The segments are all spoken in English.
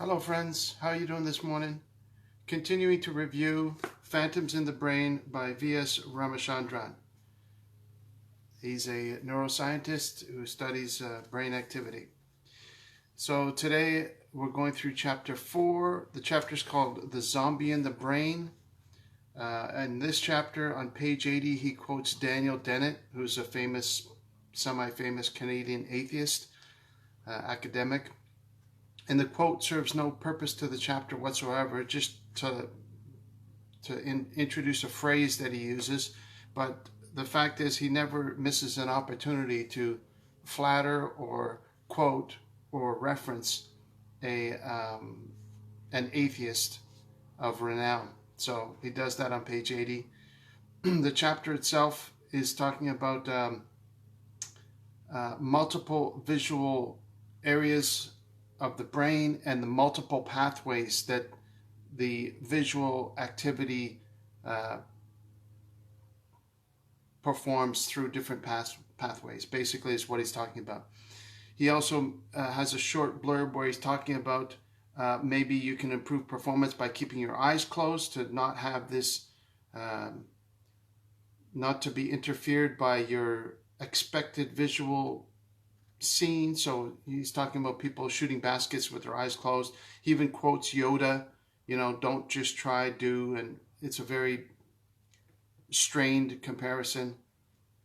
Hello friends, how are you doing this morning? Continuing to review Phantoms in the Brain by V.S. Ramachandran. He's a neuroscientist who studies brain activity. So today we're going through chapter 4. The chapter is called The Zombie in the Brain. In this chapter, on page 80, he quotes Daniel Dennett, who's a famous, semi-famous Canadian atheist, academic. And the quote serves no purpose to the chapter whatsoever, just to introduce a phrase that he uses. But the fact is, he never misses an opportunity to flatter or quote or reference an atheist of renown. So he does that on page 80. The chapter itself is talking about multiple visual areas of the brain and the multiple pathways that the visual activity performs through different pathways, basically is what he's talking about. He also has a short blurb where he's talking about maybe you can improve performance by keeping your eyes closed to not have this, not to be interfered by your expected visual scene. So he's talking about people shooting baskets with their eyes closed. He even quotes Yoda, don't just try, do. And it's a very strained comparison.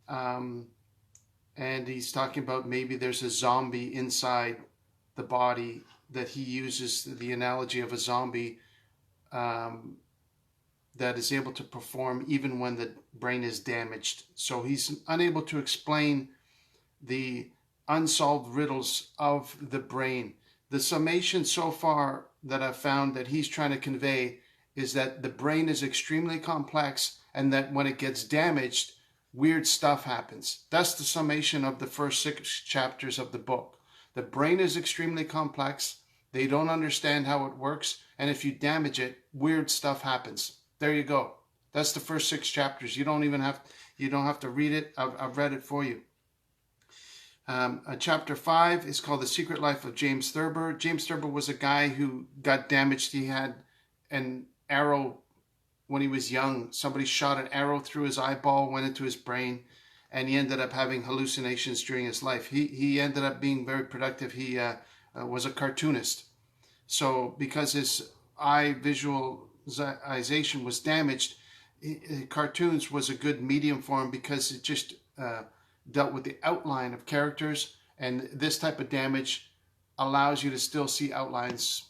And he's talking about maybe there's a zombie inside the body, that he uses the analogy of a zombie that is able to perform even when the brain is damaged. So he's unable to explain the unsolved riddles of the brain. The summation so far that I've found that he's trying to convey is that the brain is extremely complex, and that when it gets damaged, weird stuff happens. That's the summation of the first 6 chapters of the book. The brain is extremely complex. They don't understand how it works, and if you damage it, weird stuff happens. There you go. That's the first 6 chapters. You don't have to read it. I've read it for you. Chapter 5 is called The Secret Life of James Thurber. James Thurber was a guy who got damaged. He had an arrow when he was young. Somebody shot an arrow through his eyeball, went into his brain, and he ended up having hallucinations during his life. He ended up being very productive. He was a cartoonist. So because his eye visualization was damaged, cartoons was a good medium for him, because it just dealt with the outline of characters, and this type of damage allows you to still see outlines,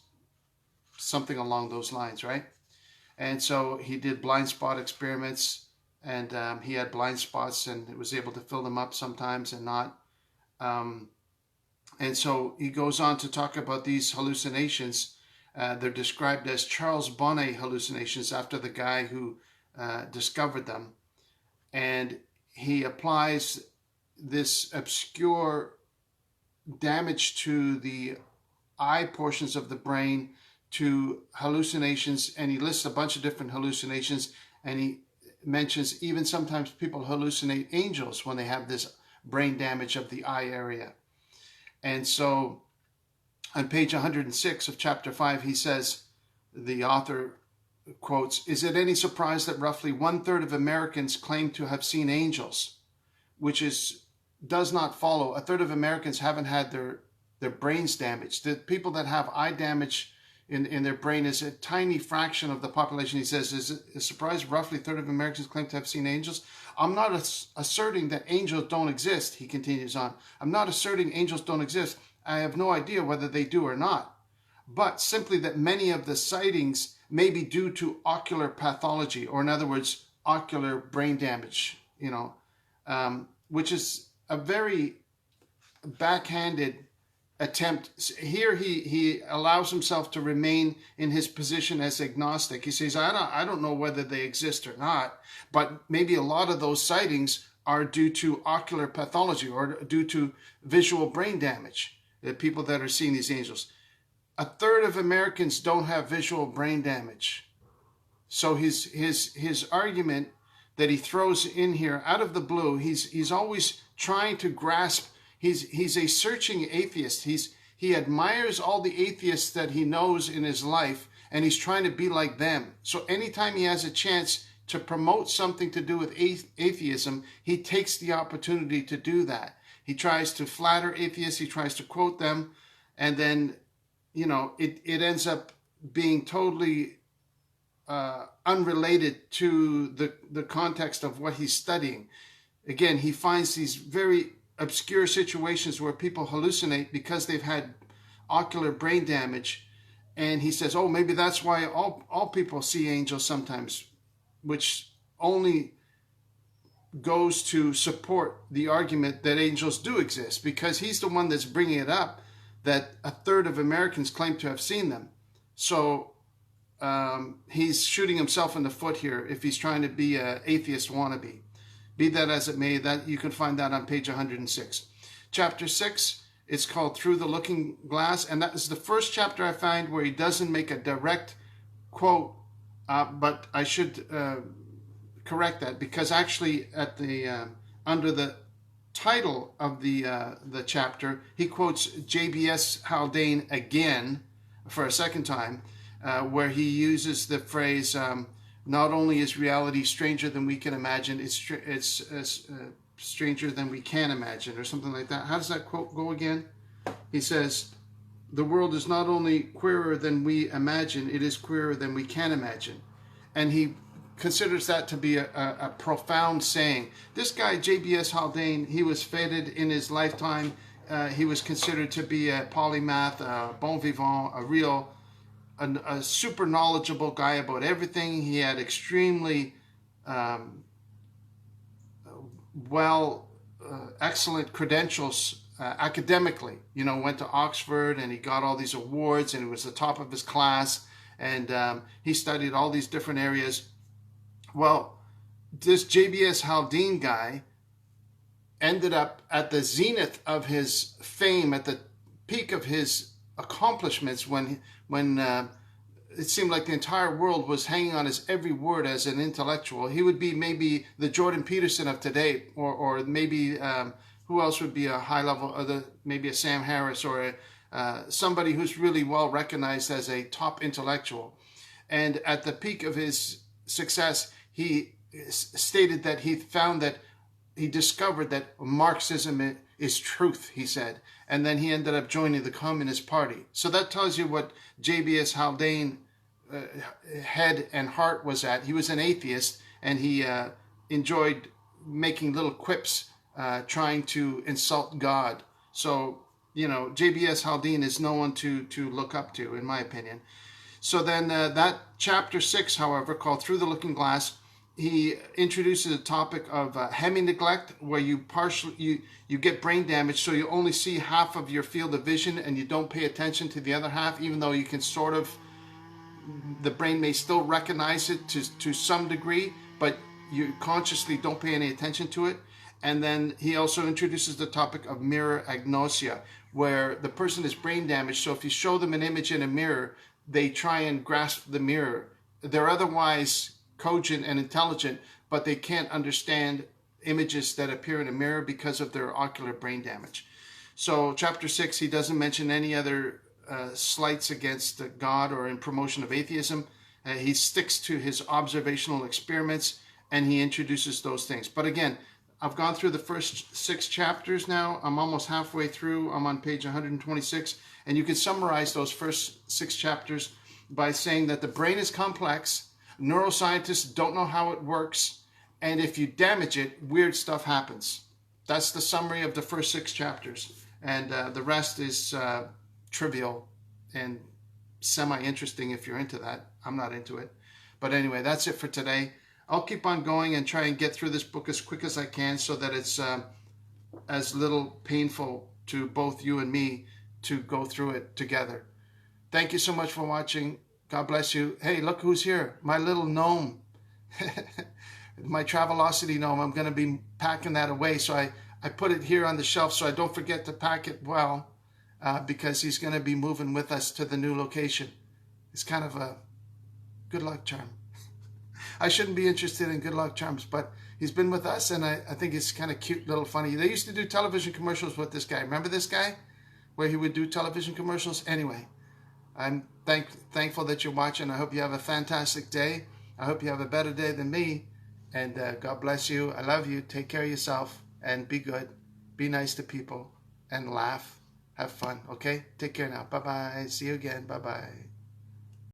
something along those lines, right? And so he did blind spot experiments, and he had blind spots and was able to fill them up sometimes and not. And so he goes on to talk about these hallucinations. They're described as Charles Bonnet hallucinations, after the guy who discovered them. And he applies this obscure damage to the eye portions of the brain to hallucinations, and he lists a bunch of different hallucinations, and he mentions even sometimes people hallucinate angels when they have this brain damage of the eye area. And so on page 106 of chapter 5, he says, the author quotes, "Is it any surprise that roughly 1/3 of Americans claim to have seen angels?" Which does not follow. 1/3 of Americans haven't had their brains damaged. The people that have eye damage in their brain is a tiny fraction of the population. He says, "Is it a surprise roughly 1/3 of Americans claim to have seen angels?" I'm not asserting that angels don't exist, he continues on. I'm not asserting angels don't exist. I have no idea whether they do or not. But simply that many of the sightings may be due to ocular pathology, or in other words, ocular brain damage, which is a very backhanded attempt. Here he allows himself to remain in his position as agnostic. He says, I don't know whether they exist or not, but maybe a lot of those sightings are due to ocular pathology or due to visual brain damage, the people that are seeing these angels. 1/3 of Americans don't have visual brain damage. So his argument that he throws in here out of the blue, he's always trying to grasp. He's a searching atheist. he admires all the atheists that he knows in his life, and he's trying to be like them. So anytime he has a chance to promote something to do with atheism, he takes the opportunity to do that. He tries to flatter atheists, he tries to quote them, and then, it ends up being totally unrelated to the context of what he's studying. Again, he finds these very obscure situations where people hallucinate because they've had ocular brain damage, and he says, oh, maybe that's why all people see angels sometimes, which only goes to support the argument that angels do exist, because he's the one that's bringing it up, that a third of Americans claim to have seen them. So he's shooting himself in the foot here if he's trying to be an atheist wannabe. Be that as it may, that you can find that on page 106. Chapter 6, it's called Through the Looking Glass, and that is the first chapter I find where he doesn't make a direct quote, but I should correct that, because actually at the under the title of the chapter, he quotes JBS Haldane again for a second time, where he uses the phrase, not only is reality stranger than we can imagine, it's stranger than we can imagine, or something like that. How does that quote go again? He says, the world is not only queerer than we imagine, it is queerer than we can imagine. And he considers that to be a profound saying. This guy, JBS Haldane, he was feted in his lifetime. He was considered to be a polymath, a bon vivant, a super knowledgeable guy about everything. He had extremely excellent credentials academically. Went to Oxford, and he got all these awards, and he was the top of his class, and he studied all these different areas. Well, this JBS Haldane guy ended up at the zenith of his fame, at the peak of his accomplishments, when it seemed like the entire world was hanging on his every word as an intellectual. He would be maybe the Jordan Peterson of today, or maybe who else would be a high level, maybe a Sam Harris, or somebody who's really well recognized as a top intellectual. And at the peak of his success, he stated that he discovered that Marxism is truth, he said. And then he ended up joining the Communist Party. So that tells you what JBS Haldane head and heart was at. He was an atheist, and he enjoyed making little quips, trying to insult God. So, JBS Haldane is no one to look up to, in my opinion. So then that chapter 6, however, called Through the Looking Glass, he introduces a topic of Hemi Neglect, where you get brain damage, so you only see half of your field of vision, and you don't pay attention to the other half, even though you can the brain may still recognize it to some degree, but you consciously don't pay any attention to it. And then he also introduces the topic of mirror agnosia, where the person is brain damaged, so if you show them an image in a mirror, they try and grasp the mirror. They're otherwise cogent and intelligent, but they can't understand images that appear in a mirror because of their ocular brain damage. So chapter 6, he doesn't mention any other slights against God or in promotion of atheism. He sticks to his observational experiments, and he introduces those things. But again, I've gone through the first 6 chapters now. I'm almost halfway through. I'm on page 126. And you can summarize those first 6 chapters by saying that the brain is complex. Neuroscientists don't know how it works. And if you damage it, weird stuff happens. That's the summary of the first 6 chapters. And the rest is trivial and semi-interesting if you're into that. I'm not into it. But anyway, that's it for today. I'll keep on going and try and get through this book as quick as I can, so that it's as little painful to both you and me to go through it together. Thank you so much for watching. God bless you. Hey, look who's here. My little gnome. My Travelocity gnome. I'm going to be packing that away. So I put it here on the shelf so I don't forget to pack it well, because he's going to be moving with us to the new location. It's kind of a good luck charm. I shouldn't be interested in good luck charms, but he's been with us, and I think it's kind of cute, little funny. They used to do television commercials with this guy. Remember this guy? where he would do television commercials. Anyway, I'm thankful that you're watching. I hope you have a fantastic day. I hope you have a better day than me. And God bless you. I love you. Take care of yourself and be good. Be nice to people and laugh. Have fun. Okay? Take care now. Bye-bye. See you again. Bye-bye.